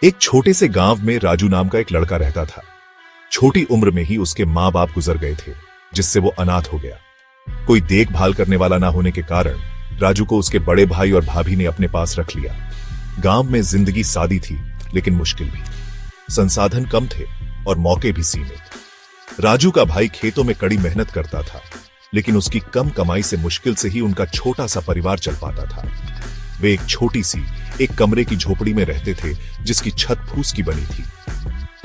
एक छोटे से गांव में राजू नाम का एक लड़का रहता था। छोटी उम्र में ही उसके माँ बाप गुजर गए थे, जिससे वो अनाथ हो गया। कोई देखभाल करने वाला ना होने के कारण राजू को उसके बड़े भाई और भाभी ने अपने पास रख लिया। गांव में जिंदगी सादी थी, लेकिन मुश्किल भी। संसाधन कम थे और मौके भी सीमित। राजू का भाई खेतों में कड़ी मेहनत करता था, लेकिन उसकी कम कमाई से मुश्किल से ही उनका छोटा सा परिवार चल पाता था। वे एक छोटी सी एक कमरे की झोपड़ी में रहते थे, जिसकी छत फूस की बनी थी।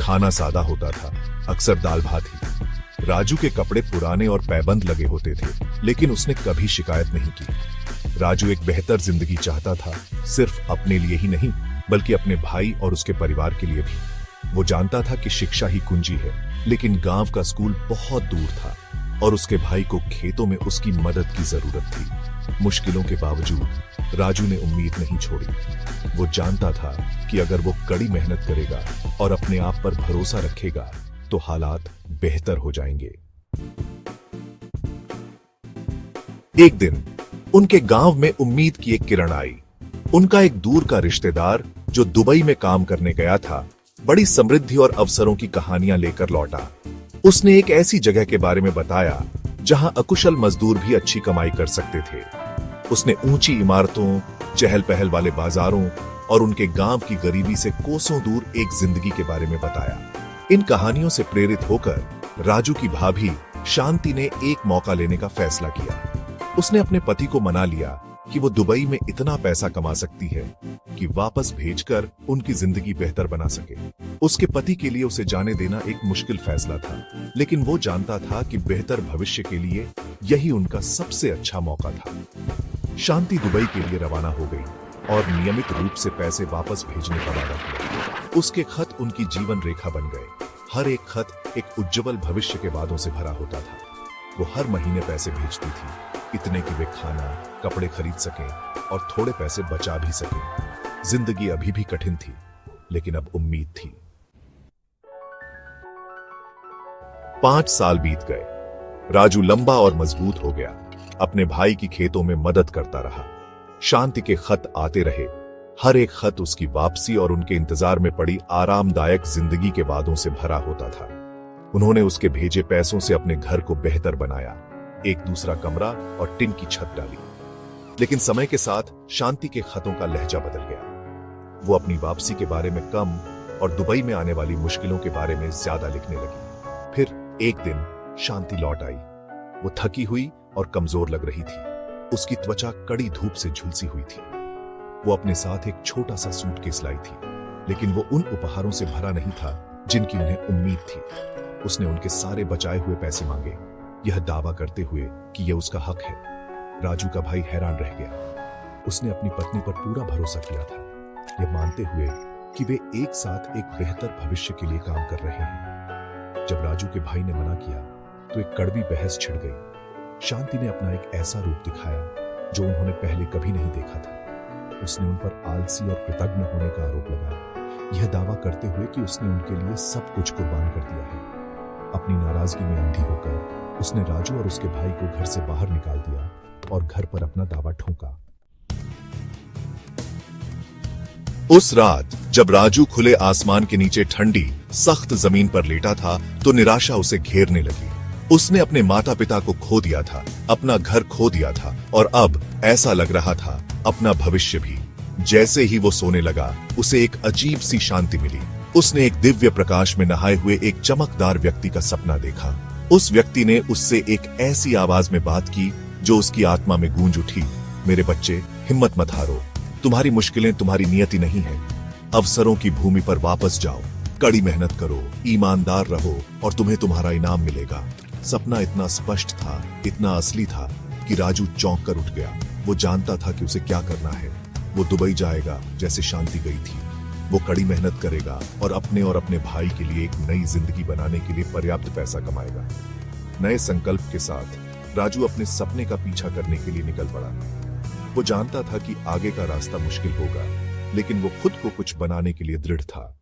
खाना सादा होता था, अक्सर दाल भात ही। राजू के कपड़े पुराने और पैबंद लगे होते थे, लेकिन उसने कभी शिकायत नहीं की। राजू एक बेहतर जिंदगी चाहता था, सिर्फ अपने लिए ही नहीं, बल्कि अपने भाई और उसके परिवार के लिए भी। वो जानता था कि शिक्षा ही कुंजी है, लेकिन गांव का स्कूल बहुत दूर था और उसके भाई को खेतों में उसकी मदद की जरूरत थी। मुश्किलों के बावजूद राजू ने उम्मीद नहीं छोड़ी। वो जानता था कि अगर वो कड़ी मेहनत करेगा और अपने आप पर भरोसा रखेगा, तो हालात बेहतर हो जाएंगे। एक दिन उनके गांव में उम्मीद की एक किरण आई। उनका एक दूर का रिश्तेदार जो दुबई में काम करने गया था, बड़ी समृद्धि और अवसरों की कहानियां लेकर लौटा। उसने एक ऐसी जगह के बारे में बताया जहां अकुशल मजदूर भी अच्छी कमाई कर सकते थे। उसने ऊंची इमारतों, चहल पहल वाले बाजारों और उनके गांव की गरीबी से कोसों दूर एक जिंदगी के बारे में बताया। इन कहानियों से प्रेरित होकर राजू की भाभी शांति ने एक मौका लेने का फैसला किया। उसने अपने पति को मना लिया कि वो दुबई में इतना पैसा कमा सकती है कि वापस भेजकर उनकी जिंदगी बेहतर बना सके। उसके पति के लिए उसे जाने देना एक मुश्किल फैसला था, लेकिन वो जानता था कि बेहतर भविष्य के लिए यही उनका सबसे अच्छा मौका था। शांति दुबई के लिए रवाना हो गई और नियमित रूप से पैसे वापस भेजने का वादा किया। उसके खत उनकी जीवन रेखा बन गए। हर एक खत एक उज्जवल भविष्य के वादों से भरा होता था। वो हर महीने पैसे भेजती थी, इतने कि वे खाना, कपड़े खरीद सकें और थोड़े पैसे बचा भी सकें। जिंदगी अभी भी कठिन थी, लेकिन अब उम्मीद थी। 5 साल बीत गए। राजू लंबा और मजबूत हो गया। अपने भाई की खेतों में मदद करता रहा। शांति के खत आते रहे। हर एक खत उसकी वापसी और उनके इंतजार में पड़ी आरामदायक जिंदगी के वादों से भरा होता था। उन्होंने उसके भेजे पैसों से अपने घर को बेहतर बनाया, एक दूसरा कमरा और टिन की छत डाली। लेकिन समय के साथ शांति के खतों का लहजा बदल गया। वो अपनी वापसी के बारे में कम और दुबई में आने वाली मुश्किलों के बारे में ज्यादा लिखने लगी। फिर एक दिन शांति लौट आई। वो थकी हुई और कमजोर लग रही थी। उसकी त्वचा कड़ी धूप से झुलसी हुई थी। वो अपने साथ एक छोटा सा सूटकेस लाई थी, लेकिन वो उन उपहारों से भरा नहीं था जिनकी उन्हें उम्मीद थी। उसने उनके सारे बचाए हुए पैसे मांगे, यह दावा करते हुए कि यह उसका हक है। राजू का भाई हैरान रह गया। उसने अपनी पत्नी पर पूरा भरोसा किया था, यह मानते हुए कि वे एक साथ एक बेहतर भविष्य के लिए काम कर रहे हैं। जब राजू के भाई ने मना किया, तो एक कड़वी बहस छिड़ गई। शांति ने अपना एक ऐसा रूप दिखाया जो उन्होंने पहले कभी नहीं देखा था। उसने उन पर आलसी और कृतज्ञ होने का आरोप लगाया, यह दावा करते हुए कि उसने उनके लिए सब कुछ कुर्बान कर दिया है। अपनी नाराजगी में अंधी होकर उसने राजू और उसके भाई को घर से बाहर निकाल दिया और घर पर अपना दावा ठोका। उस रात जब राजू खुले आसमान के नीचे ठंडी सख्त जमीन पर लेटा था, तो निराशा उसे घेरने लगी। उसने अपने माता पिता को खो दिया था, अपना घर खो दिया था और अब ऐसा लग रहा था अपना भविष्य भी। जैसे ही वो सोने लगा, उसे एक अजीब सी शांति मिली। उसने एक दिव्य प्रकाश में नहाए हुए एक चमकदार व्यक्ति का सपना देखा। उस व्यक्ति ने उससे एक ऐसी आवाज में बात की जो उसकी आत्मा में गूंज उठी, मेरे बच्चे, हिम्मत मत हारो। तुम्हारी मुश्किलें तुम्हारी नियति नहीं है। अवसरों की भूमि पर वापस जाओ, कड़ी मेहनत करो, ईमानदार रहो और तुम्हें तुम्हारा इनाम मिलेगा। सपना इतना स्पष्ट था, इतना असली था कि राजू चौंक कर उठ गया। वो जानता था कि उसे क्या करना है। वो दुबई जाएगा जैसे शांति गई थी। वो कड़ी मेहनत करेगा और अपने भाई के लिए एक नई जिंदगी बनाने के लिए पर्याप्त पैसा कमाएगा। नए संकल्प के साथ राजू अपने सपने का पीछा करने के लिए निकल पड़ा। वो जानता था कि आगे का रास्ता मुश्किल होगा, लेकिन वो खुद को कुछ बनाने के लिए दृढ़ था।